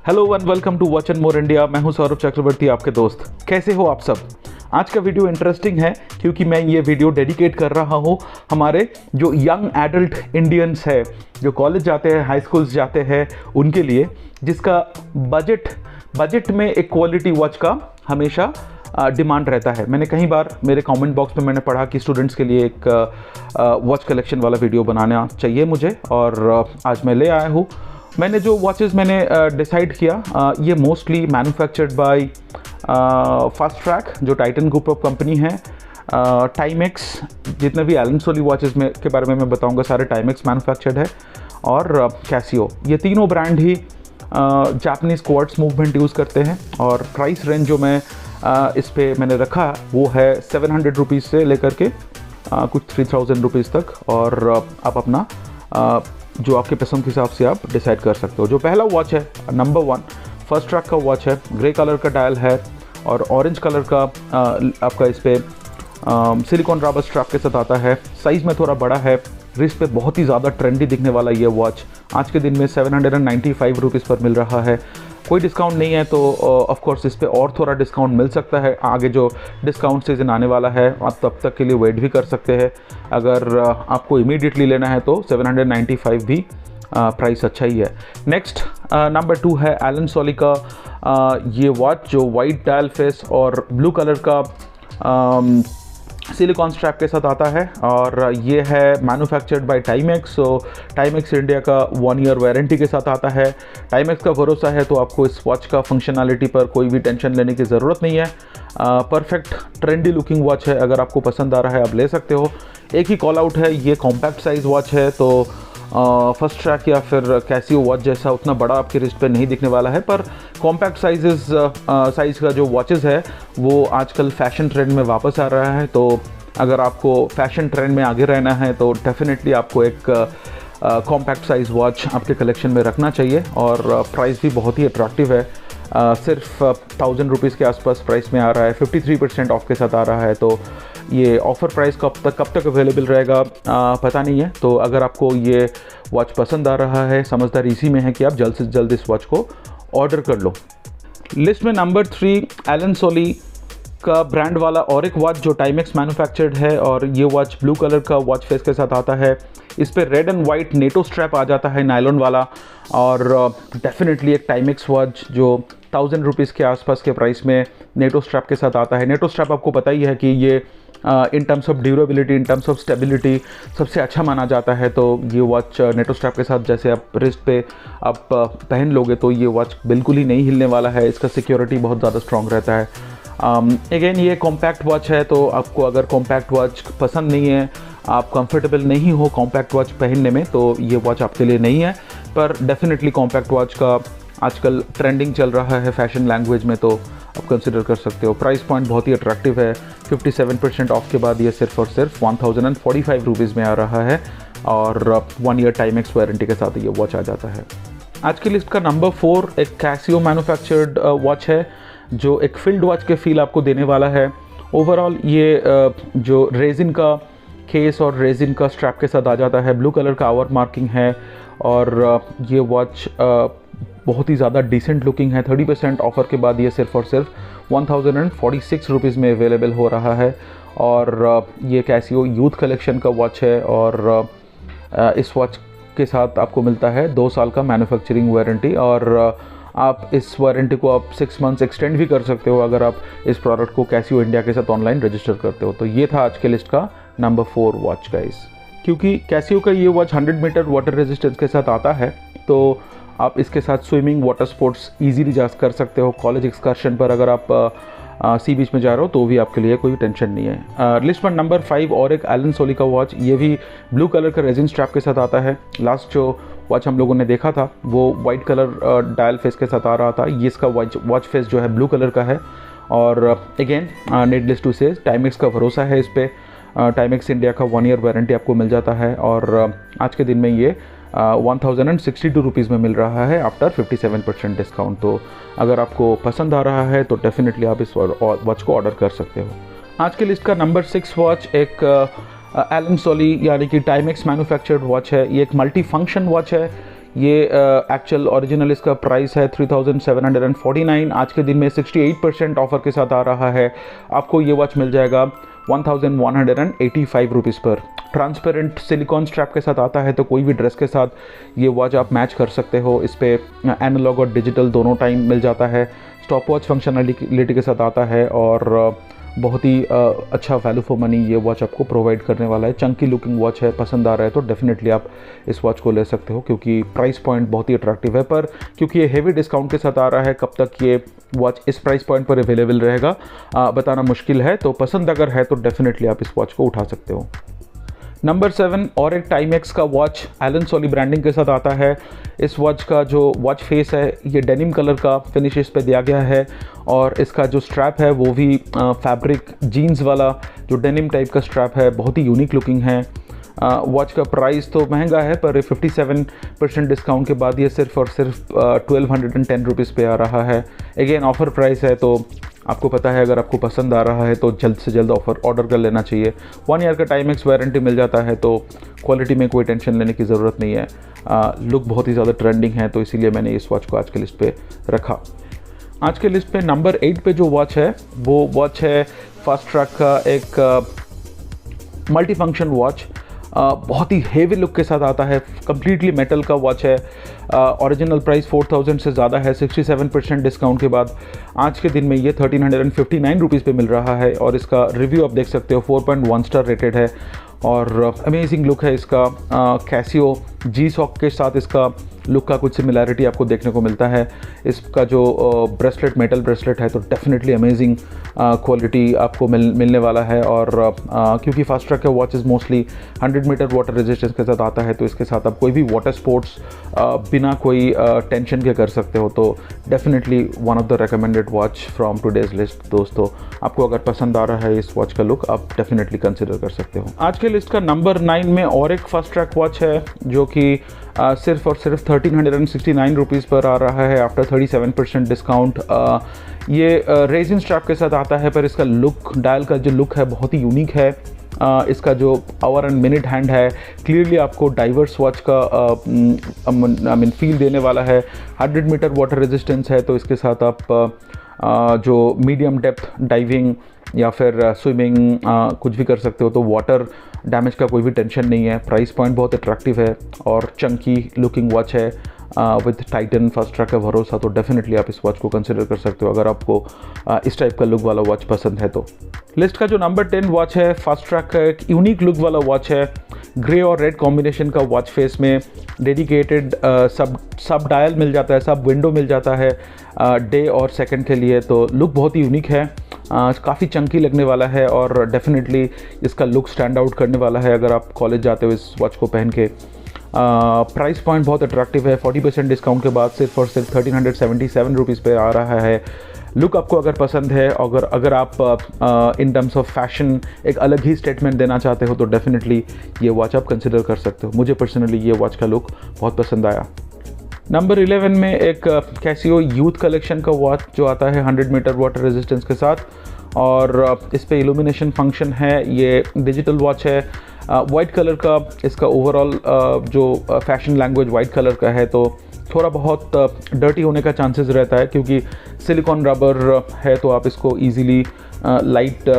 Hello and welcome to Watch and More India. मैं हूं सौरभ चक्रवर्ती, आपके दोस्त। कैसे हो आप सब? आज का वीडियो इंटरेस्टिंग है क्योंकि मैं ये वीडियो डेडिकेट कर रहा हूं हमारे जो यंग एडल्ट इंडियंस है, जो कॉलेज जाते हैं, हाई स्कूल्स जाते हैं, उनके लिए, जिसका बजट में एक क्वालिटी वॉच का हमेशा डिमांड रहता है। मैंने कई बार मेरे कमेंट बॉक्स में मैंने पढ़ा कि स्टूडेंट्स के लिए एक वॉच कलेक्शन वाला वीडियो बनाना चाहिए मुझे, और आज मैं ले आया हूँ। मैंने जो वॉचेस मैंने डिसाइड किया, ये mostly manufactured by fast track, जो टाइटन ग्रुप ऑफ कंपनी है, टाइमेक्स, जितने भी एलन सोली वॉचेस में के बारे में मैं बताऊंगा सारे टाइमेक्स मैन्युफैक्चर्ड है, और कैसियो। ये तीनों ब्रांड ही जापानीज क्वार्ट्ज मूवमेंट यूज़ करते हैं। और प्राइस रेंज जो मैं इस पे मैंने रखा वो है 700 रुपीज़ से लेकर के कुछ 3000 रुपीज़ तक, और आप अपना जो आपके पसंद के हिसाब से आप डिसाइड कर सकते हो। जो पहला वॉच है, नंबर 1 फर्स्ट ट्रैक का वॉच है। ग्रे कलर का डायल है और ऑरेंज कलर का आपका इस पर सिलिकॉन रबर स्ट्रैप के साथ आता है। साइज़ में थोड़ा बड़ा है, रिस्ट पे बहुत ही ज़्यादा ट्रेंडी दिखने वाला ये वॉच आज के दिन में 795 रुपीज़ पर मिल रहा है। कोई डिस्काउंट नहीं है, तो ऑफ कोर्स इस पे और थोड़ा डिस्काउंट मिल सकता है। आगे जो डिस्काउंट सीजन आने वाला है, आप तब तक के लिए वेट भी कर सकते हैं। अगर आपको इमीडिएटली लेना है तो 795 भी प्राइस अच्छा ही है। नेक्स्ट नंबर 2 है एलन सोली का ये वॉच, जो वाइट डायल फेस और ब्लू कलर का सिलिकॉन स्ट्रैप के साथ आता है, और ये है manufactured by Timex. So Timex India का 1 ईयर वारंटी के साथ आता है। टाइमेक्स का भरोसा है, तो आपको इस वॉच का फंक्शनैलिटी पर कोई भी टेंशन लेने की ज़रूरत नहीं है। परफेक्ट ट्रेंडी लुकिंग वॉच है, अगर आपको पसंद आ रहा है आप ले सकते हो। एक ही कॉल आउट है, ये कॉम्पैक्ट साइज़ वॉच है, तो फर्स्ट ट्रैक या फिर कैसियो वॉच जैसा उतना बड़ा आपके रिस्ट पे नहीं दिखने वाला है, पर कॉम्पैक्ट साइज़ का जो वॉचेस है वो आजकल फैशन ट्रेंड में वापस आ रहा है। तो अगर आपको फैशन ट्रेंड में आगे रहना है तो डेफिनेटली आपको एक कॉम्पैक्ट साइज़ वॉच आपके कलेक्शन में रखना चाहिए। और प्राइस भी बहुत ही अट्रैक्टिव है, सिर्फ 1000 रुपीज़ के आसपास प्राइस में आ रहा है, 53% ऑफ के साथ आ रहा है। तो ये ऑफ़र प्राइस कब तक अवेलेबल रहेगा पता नहीं है। तो अगर आपको ये वॉच पसंद आ रहा है, समझदारी इसी में है कि आप जल्द से जल्द इस वॉच को ऑर्डर कर लो। लिस्ट में नंबर 3 एलन सोली का ब्रांड वाला और एक वॉच, जो टाइमेक्स मैन्युफैक्चर्ड है, और ये वॉच ब्लू कलर का वॉच फेस के साथ आता है। इस पर red and white NATO strap आ जाता है, नायलॉन वाला, और डेफिनेटली एक टाइमेक्स वॉच जो 1000 रुपीज़ के आसपास के प्राइस में नेटो स्ट्रैप के साथ आता है। नेटो स्ट्रैप आपको पता ही है कि ये in terms of durability, in terms of stability सबसे अच्छा माना जाता है। तो ये वॉच नेटो स्ट्रैप के साथ जैसे आप रिस्ट पे आप पहन लोगे तो ये वॉच बिल्कुल ही नहीं हिलने वाला है। इसका सिक्योरिटी बहुत ज़्यादा स्ट्रॉन्ग रहता है। अगेन ये कॉम्पैक्ट वॉच है, तो आपको अगर कॉम्पैक्ट वॉच पसंद नहीं है, आप कंफर्टेबल नहीं हो कॉम्पैक्ट वॉच पहनने में, तो ये वॉच आपके लिए नहीं है। पर डेफिनेटली कॉम्पैक्ट वॉच का आजकल ट्रेंडिंग चल रहा है फैशन लैंग्वेज में, तो आप कंसिडर कर सकते हो। प्राइस पॉइंट बहुत ही अट्रैक्टिव है, 57% ऑफ के बाद ये सिर्फ और सिर्फ 1045 रुपीज़ में आ रहा है, और 1 ईयर टाइमेक्स वारंटी के साथ ये वॉच आ जाता है। आज की लिस्ट का नंबर 4 एक कैसियो मैन्युफैक्चर्ड वॉच है, जो एक फील्ड वॉच के फील आपको देने वाला है। ओवरऑल ये जो रेजिन का केस और रेजिन का स्ट्रैप के साथ आ जाता है, ब्लू कलर का आवर मार्किंग है, और ये वॉच बहुत ही ज़्यादा डिसेंट लुकिंग है। 30% ऑफ़र के बाद ये सिर्फ और सिर्फ 1046 रुपीज़ में अवेलेबल हो रहा है। और ये कैसियो यूथ कलेक्शन का वॉच है, और इस वॉच के साथ आपको मिलता है 2 साल का मैन्युफैक्चरिंग वारंटी, और आप इस वारंटी को आप 6 मंथ्स एक्सटेंड भी कर सकते हो अगर आप इस प्रोडक्ट को कैसियो इंडिया के साथ ऑनलाइन रजिस्टर करते हो। तो ये था आज के लिस्ट का नंबर 4 वॉच गाइस। क्योंकि कैसियो का ये वॉच 100 मीटर वाटर रेजिस्टेंस के साथ आता है, तो आप इसके साथ स्विमिंग, वाटर स्पोर्ट्स ईजीली जा कर सकते हो। कॉलेज एक्सकर्शन पर अगर आप सी बीच में जा रहे हो तो भी आपके लिए कोई टेंशन नहीं है। लिस्ट पर नंबर 5 और एक एलन सोली का वॉच, ये भी ब्लू कलर का रेजिन स्ट्रैप के साथ आता है। लास्ट जो वॉच हम लोगों ने देखा था वो वाइट कलर डायल फेस के साथ आ रहा था, ये इसका वॉच फेस जो है ब्लू कलर का है। और अगेन नीडलेस टू से टाइमेक्स का भरोसा है इस पर। टाइमेक्स इंडिया का 1 ईयर वारंटी आपको मिल जाता है, और आज के दिन में ये 1062 रुपीज़ में मिल रहा है आफ्टर 57% डिस्काउंट। तो अगर आपको पसंद आ रहा है तो डेफिनेटली आप इस वॉच को ऑर्डर कर सकते हो। आज की लिस्ट का नंबर 6 वॉच एक एलन सोली यानी कि टाइमेक्स मैन्युफैक्चर्ड वॉच है। ये एक मल्टी फंक्शन वॉच है। ये एक्चुअल ओरिजिनल इसका प्राइस है 3749। आज के दिन में 68% ऑफर के साथ आ रहा है। आपको ये वॉच मिल जाएगा 1185 रुपीज़ पर। ट्रांसपेरेंट सिलिकॉन स्ट्रैप के साथ आता है, तो कोई भी ड्रेस के साथ ये वॉच आप मैच कर सकते हो। इस पर एनालॉग और डिजिटल दोनों टाइम मिल जाता है। स्टॉप वॉच फंक्शनलिटी के साथ आता है और बहुत ही अच्छा वैल्यू फॉर मनी ये वॉच आपको प्रोवाइड करने वाला है। चंकी लुकिंग वॉच है, पसंद आ रहा है तो डेफिनेटली आप इस वॉच को ले सकते हो, क्योंकि प्राइस पॉइंट बहुत ही अट्रैक्टिव है। पर क्योंकि ये हेवी डिस्काउंट के साथ आ रहा है, कब तक ये वॉच इस प्राइस पॉइंट पर अवेलेबल रहेगा बताना मुश्किल है। तो पसंद अगर है तो डेफिनेटली आप इस वॉच को उठा सकते हो। नंबर 7 और एक टाइमेक्स का वॉच एलन सोली ब्रांडिंग के साथ आता है। इस वॉच का जो वॉच फेस है ये डेनिम कलर का फिनिश इस पे दिया गया है और इसका जो स्ट्रैप है वो भी फैब्रिक जीन्स वाला जो डेनिम टाइप का स्ट्रैप है, बहुत ही यूनिक लुकिंग है। वॉच का प्राइस तो महंगा है, पर 57% डिस्काउंट के बाद ये सिर्फ और सिर्फ 1210 रुपीज़ पे आ रहा है। अगेन ऑफ़र प्राइस है, तो आपको पता है अगर आपको पसंद आ रहा है तो जल्द से जल्द ऑर्डर कर लेना चाहिए। 1 ईयर का टाइमेक्स वारंटी मिल जाता है, तो क्वालिटी में कोई टेंशन लेने की ज़रूरत नहीं है। लुक बहुत ही ज़्यादा ट्रेंडिंग है, तो इसीलिए मैंने इस वॉच को आज के लिस्ट पे रखा। आज के लिस्ट पे नंबर 8 पे जो वॉच है वो वॉच है फास्ट ट्रैक का एक मल्टी फंक्शन वॉच। बहुत ही हेवी लुक के साथ आता है, कम्प्लीटली मेटल का वॉच है। ओरिजिनल प्राइस 4000 से ज़्यादा है, 67% डिस्काउंट के बाद आज के दिन में ये 1359 रुपीज़ पे मिल रहा है। और इसका रिव्यू आप देख सकते हो, 4.1 स्टार रेटेड है और अमेजिंग लुक है इसका। कैसियो जी सॉक के साथ इसका लुक का कुछ सिमिलैरिटी आपको देखने को मिलता है। इसका जो ब्रेसलेट मेटल ब्रेसलेट है, तो डेफिनेटली अमेजिंग क्वालिटी आपको मिलने वाला है। और क्योंकि फास्ट ट्रैक का watches mostly 100 metre water resistance के साथ आता है, तो इसके साथ आप कोई भी वाटर स्पोर्ट्स बिना कोई टेंशन के कर सकते हो। तो definitely one of the recommended watch from today's list. दोस्तों, आपको अगर पसंद आ रहा है इस वॉच का लुक, आप डेफिनेटली कंसिडर कर सकते हो। आज के लिस्ट का नंबर 9 में और एक फास्ट ट्रैक वॉच है जो कि सिर्फ और सिर्फ 1369 रुपीज़ पर आ रहा है आफ्टर 37% डिस्काउंट। ये रेजिन स्ट्रैप के साथ आता है, पर इसका लुक, डायल का जो लुक है बहुत ही यूनिक है। इसका जो आवर एंड मिनट हैंड है क्लियरली आपको डाइवर्स वॉच का फील देने वाला है। 100 मीटर वाटर रेजिस्टेंस है, तो इसके साथ आप जो मीडियम डेप्थ डाइविंग या फिर स्विमिंग कुछ भी कर सकते हो, तो वाटर डैमेज का कोई भी टेंशन नहीं है। प्राइस पॉइंट बहुत अट्रैक्टिव है और चंकी लुकिंग वॉच है विद टाइटन फास्ट ट्रैक का भरोसा। तो डेफिनेटली आप इस वॉच को कंसिडर कर सकते हो अगर आपको इस टाइप का लुक वाला वॉच पसंद है तो। लिस्ट का जो नंबर 10 वॉच है फास्ट ट्रैक का एक यूनिक लुक वाला वॉच है। ग्रे और रेड कॉम्बिनेशन का वॉच फेस में डेडिकेटेड सब डायल मिल जाता है, सब विंडो मिल जाता है डे और सेकंड के लिए। तो लुक बहुत ही यूनिक है, काफ़ी चंकी लगने वाला है और डेफिनेटली इसका लुक स्टैंड आउट करने वाला है अगर आप कॉलेज जाते हो इस वॉच को पहन के। प्राइस पॉइंट बहुत अट्रैक्टिव है, 40% डिस्काउंट के बाद सिर्फ और सिर्फ 1377 रुपीज़ पे आ रहा है। लुक आपको अगर पसंद है, अगर आप इन टर्म्स ऑफ फैशन एक अलग ही स्टेटमेंट देना चाहते हो, तो डेफिनेटली ये वॉच आप कंसिडर कर सकते हो। मुझे पर्सनली ये वॉच का लुक बहुत पसंद आया। नंबर 11 में एक कैसियो यूथ कलेक्शन का वॉच जो आता है 100 मीटर वाटर रेजिस्टेंस के साथ और इस पे इल्यूमिनेशन फंक्शन है। ये डिजिटल वॉच है, वाइट कलर का इसका ओवरऑल जो फैशन लैंग्वेज वाइट कलर का है, तो थोड़ा बहुत डर्टी होने का चांसेस रहता है क्योंकि सिलिकॉन रबर है, तो आप इसको ईजिली लाइट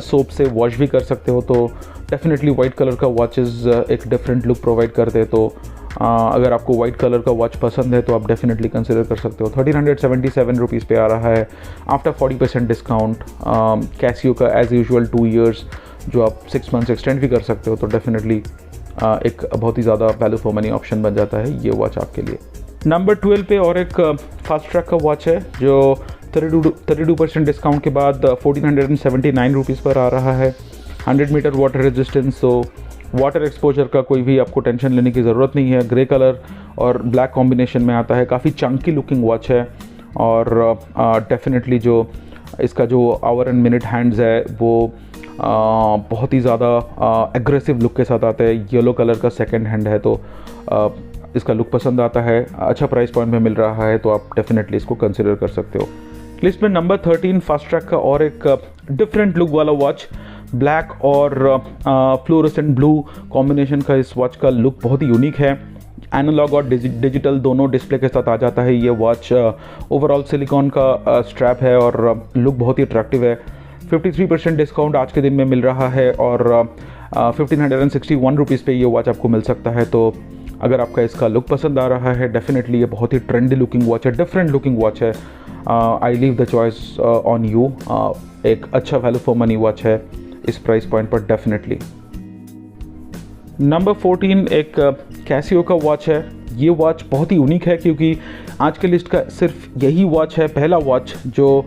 सोप से वॉश भी कर सकते हो। तो डेफिनेटली वाइट कलर का वॉचेस एक डिफरेंट लुक प्रोवाइड करते हैं। तो अगर आपको वाइट कलर का वॉच पसंद है तो आप डेफिनेटली कंसिडर कर सकते हो। 1377 रुपीज़ पे आ रहा है आफ्टर 40% डिस्काउंट। कैसियो का एज़ यूजुअल 2 इयर्स जो आप 6 मंथ्स एक्सटेंड भी कर सकते हो, तो डेफिनेटली एक बहुत ही ज़्यादा वैल्यू फॉर मनी ऑप्शन बन जाता है ये वॉच आपके लिए। नंबर 12 पे और एक फास्ट ट्रैक का वॉच है जो 32% डिस्काउंट के बाद 1479 रुपीज़ पर आ रहा है। 100 मीटर वाटर रेजिस्टेंस, तो वाटर एक्सपोजर का कोई भी आपको टेंशन लेने की ज़रूरत नहीं है। ग्रे कलर और ब्लैक कॉम्बिनेशन में आता है, काफ़ी चंकी लुकिंग वॉच है और डेफिनेटली जो इसका जो आवर एंड मिनट हैंड्स है वो बहुत ही ज़्यादा एग्रेसिव लुक के साथ आता है। येलो कलर का सेकंड हैंड है, तो इसका लुक पसंद आता है, अच्छा प्राइस पॉइंट में मिल रहा है, तो आप डेफिनेटली इसको कंसिडर कर सकते हो। लिस्ट में नंबर 13 फास्ट ट्रैक का और एक डिफरेंट लुक वाला वॉच, ब्लैक और फ्लोरोसेंट ब्लू कॉम्बिनेशन का इस वॉच का लुक बहुत ही यूनिक है। एनालॉग और डिजिटल दोनों डिस्प्ले के साथ आ जाता है ये वॉच। ओवरऑल सिलिकॉन का स्ट्रैप है और लुक बहुत ही अट्रैक्टिव है। 53% डिस्काउंट आज के दिन में मिल रहा है और 1561 रुपीज़ पे ये वॉच आपको मिल सकता है। तो अगर आपका इसका लुक पसंद आ रहा है, डेफिनेटली ये बहुत ही ट्रेंडी लुकिंग वॉच है, डिफरेंट लुकिंग वॉच है। I leave the choice on you. एक अच्छा वैल्यू फॉर मनी वॉच है इस प्राइस पॉइंट पर डेफिनेटली। नंबर 14 एक कैसियो का वॉच है। ये वॉच बहुत ही यूनिक है क्योंकि आज के लिस्ट का सिर्फ यही वॉच है, पहला वॉच जो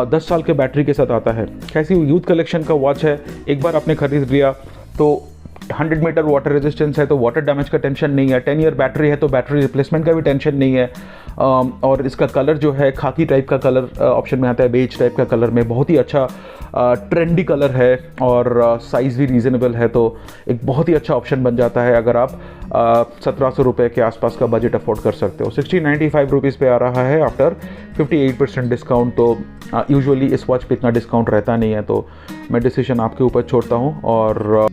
10 साल के बैटरी के साथ आता है। कैसियो यूथ कलेक्शन का वॉच है। एक बार आपने खरीद लिया तो 100 मीटर वाटर रेजिस्टेंस है तो वाटर डैमेज का टेंशन नहीं है। 10 ईयर बैटरी है तो बैटरी रिप्लेसमेंट का भी टेंशन नहीं है। और इसका कलर जो है खाकी टाइप का कलर ऑप्शन में आता है, बेज टाइप का कलर में, बहुत ही अच्छा ट्रेंडी कलर है और साइज़ भी रीज़नेबल है। तो एक बहुत ही अच्छा ऑप्शन बन जाता है अगर आप 1700 रुपये के आसपास का बजट अफोर्ड कर सकते हो। 1695 रुपीज़ पे आ रहा है आफ्टर 58% डिस्काउंट। तो यूजुअली इस वॉच पे इतना डिस्काउंट रहता नहीं है, तो मैं डिसीजन आपके ऊपर छोड़ता हूँ। और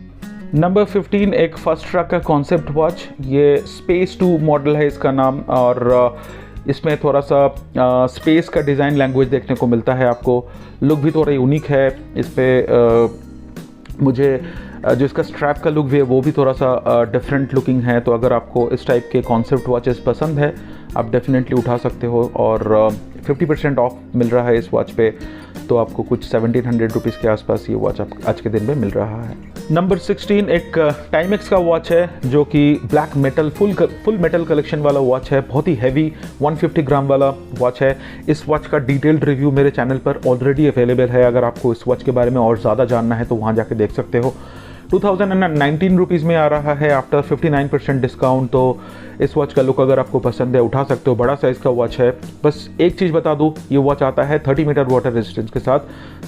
नंबर 15 एक फर्स्ट ट्रैक का कॉन्सेप्ट वॉच। ये स्पेस 2 मॉडल है इसका नाम और इसमें थोड़ा सा स्पेस का डिज़ाइन लैंग्वेज देखने को मिलता है आपको। लुक भी थोड़ा यूनिक है इस पर। मुझे जो इसका स्ट्रैप का लुक भी है वो भी थोड़ा सा डिफरेंट लुकिंग है। तो अगर आपको इस टाइप के कॉन्सेप्ट वॉचेस पसंद है आप डेफिनेटली उठा सकते हो। और 50% ऑफ मिल रहा है इस वॉच पे, तो आपको कुछ 1700 रुपीज़ के आसपास ये वॉच आज के दिन में मिल रहा है। नंबर 16 एक टाइमेक्स का वॉच है जो कि black metal full metal collection वाला वॉच है। बहुत ही हैवी 150 ग्राम वाला वॉच है। इस वॉच का डिटेल्ड रिव्यू मेरे चैनल पर ऑलरेडी अवेलेबल है। अगर आपको इस वॉच के बारे में और ज़्यादा जानना है तो वहाँ जाके देख सकते हो। 2019 रुपीज़ में आ रहा है आफ्टर 59% डिस्काउंट। तो इस वॉच का लुक अगर आपको पसंद है उठा सकते हो। बड़ा साइज़ का वॉच है। बस एक चीज़ बता दूँ, ये वॉच आता है 30 मीटर वाटर रेजिस्टेंस के साथ,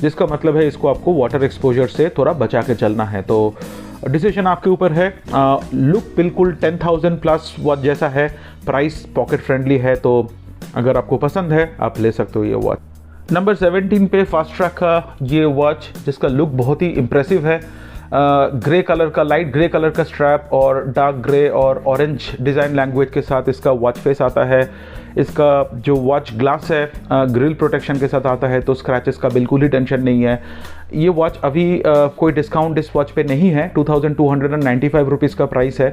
जिसका मतलब है इसको आपको वाटर एक्सपोजर से थोड़ा बचा के चलना है। तो डिसीजन आपके ऊपर है। लुक बिल्कुल 10,000 प्लस वॉच जैसा है, प्राइस पॉकेट फ्रेंडली है। तो अगर आपको पसंद है आप ले सकते हो ये वॉच। नंबर 17 पे फास्ट ट्रैक का ये वॉच जिसका लुक बहुत ही इम्प्रेसिव है। ग्रे कलर का, लाइट ग्रे कलर का स्ट्रैप और डार्क ग्रे और ऑरेंज डिज़ाइन लैंग्वेज के साथ इसका वॉच फेस आता है। इसका जो वॉच ग्लास है ग्रिल प्रोटेक्शन के साथ आता है, तो स्क्रैचेस का बिल्कुल ही टेंशन नहीं है। ये वॉच अभी कोई डिस्काउंट इस वॉच पे नहीं है। 2295 रुपीज़ का प्राइस है।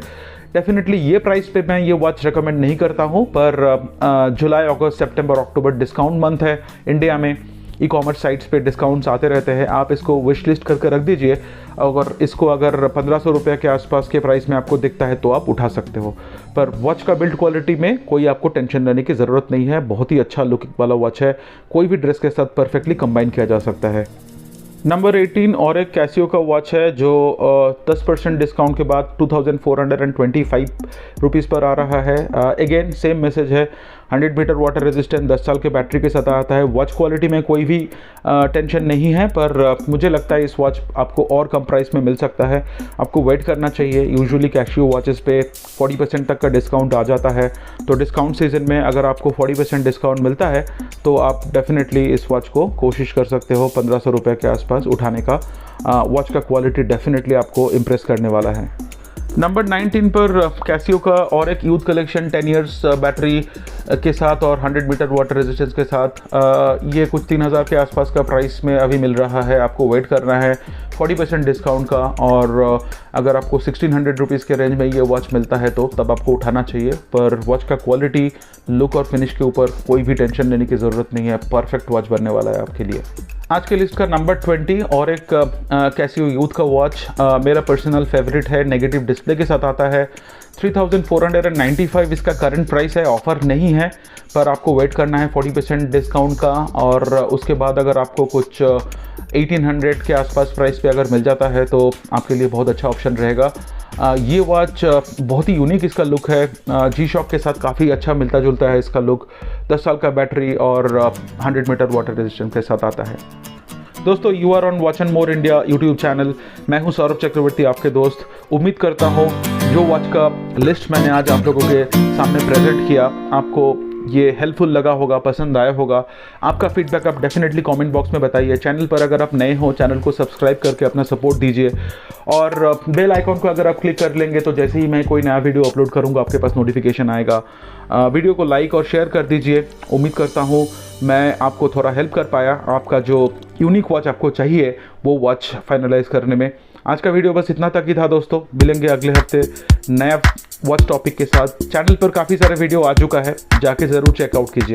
डेफिनेटली ये प्राइस पे मैं ये वॉच रिकमेंड नहीं करता हूँ, पर जुलाई, अगस्त, सितंबर, अक्टूबर डिस्काउंट मंथ है इंडिया में। ई कॉमर्स साइट्स पे डिस्काउंट्स आते रहते हैं। आप इसको विश लिस्ट करके रख दीजिए। अगर इसको अगर 1500 रुपये के आसपास के प्राइस में आपको दिखता है तो आप उठा सकते हो। पर वॉच का बिल्ड क्वालिटी में कोई आपको टेंशन लेने की ज़रूरत नहीं है। बहुत ही अच्छा लुकिंग वाला वॉच है। कोई भी ड्रेस के साथ परफेक्टली कंबाइन किया जा सकता है। नंबर 18 और एक कैसियो का वॉच है जो 10% डिस्काउंट के बाद 2425 रुपीज़ पर आ रहा है। अगेन सेम मैसेज है। 100 मीटर वाटर रेजिस्टेंट 10 साल के बैटरी के साथ आता है। वॉच क्वालिटी में कोई भी टेंशन नहीं है, पर मुझे लगता है इस वॉच आपको और कम प्राइस में मिल सकता है। आपको वेट करना चाहिए। यूजुअली कैसियो वॉचेस पे 40% तक का डिस्काउंट आ जाता है। तो डिस्काउंट सीजन में अगर आपको 40% डिस्काउंट मिलता है तो आप डेफिनेटली इस वॉच को कोशिश कर सकते हो 1500 रुपये के आसपास उठाने का। वॉच का क्वालिटी डेफिनेटली आपको इम्प्रेस करने वाला है। नंबर 19 पर कैसियो का और एक यूथ कलेक्शन 10 इयर्स बैटरी के साथ और 100 मीटर वाटर रेजिस्टेंस के साथ ये कुछ 3000 के आसपास का प्राइस में अभी मिल रहा है। आपको वेट करना है 40% डिस्काउंट का। और अगर आपको 1600 रुपीज़ के रेंज में ये वॉच मिलता है तो तब आपको उठाना चाहिए। पर वॉच का क्वालिटी, लुक और फिनिश के ऊपर कोई भी टेंशन लेने की ज़रूरत नहीं है। परफेक्ट वॉच बनने वाला है आपके लिए। आज के लिस्ट का नंबर 20 और एक कैसियो यूथ का वॉच मेरा पर्सनल फेवरेट है। नेगेटिव डिस्प्ले के साथ आता है। 3495 इसका करंट प्राइस है। ऑफ़र नहीं है, पर आपको वेट करना है 40% डिस्काउंट का। और उसके बाद अगर आपको कुछ 1800 के आसपास प्राइस पे अगर मिल जाता है तो आपके लिए बहुत अच्छा ऑप्शन रहेगा। ये वॉच बहुत ही यूनिक इसका लुक है। G-Shock के साथ काफ़ी अच्छा मिलता जुलता है इसका लुक। 10 साल का बैटरी और 100 मीटर वाटर रेजिस्टेंस के साथ आता है। दोस्तों, you are on Watch and More India YouTube channel. मैं हूं सौरभ चक्रवर्ती, आपके दोस्त। उम्मीद करता हूं जो वॉच का लिस्ट मैंने आज आप लोगों के सामने प्रेजेंट किया आपको ये हेल्पफुल लगा होगा, पसंद आया होगा। आपका फीडबैक आप डेफिनेटली कमेंट बॉक्स में बताइए। चैनल पर अगर आप नए हो, चैनल को सब्सक्राइब करके अपना सपोर्ट दीजिए और बेल आइकॉन को अगर आप क्लिक कर लेंगे तो जैसे ही मैं कोई नया वीडियो अपलोड करूँगा आपके पास नोटिफिकेशन आएगा। वीडियो को लाइक और शेयर कर दीजिए। उम्मीद करता हूँ मैं आपको थोड़ा हेल्प कर पाया, आपका जो यूनिक वॉच आपको चाहिए वो वॉच फाइनलाइज करने में। आज का वीडियो बस इतना तक ही था दोस्तों। मिलेंगे अगले हफ्ते नया वॉच टॉपिक के साथ। चैनल पर काफ़ी सारे वीडियो आ चुका है, जाके ज़रूर चेकआउट कीजिए।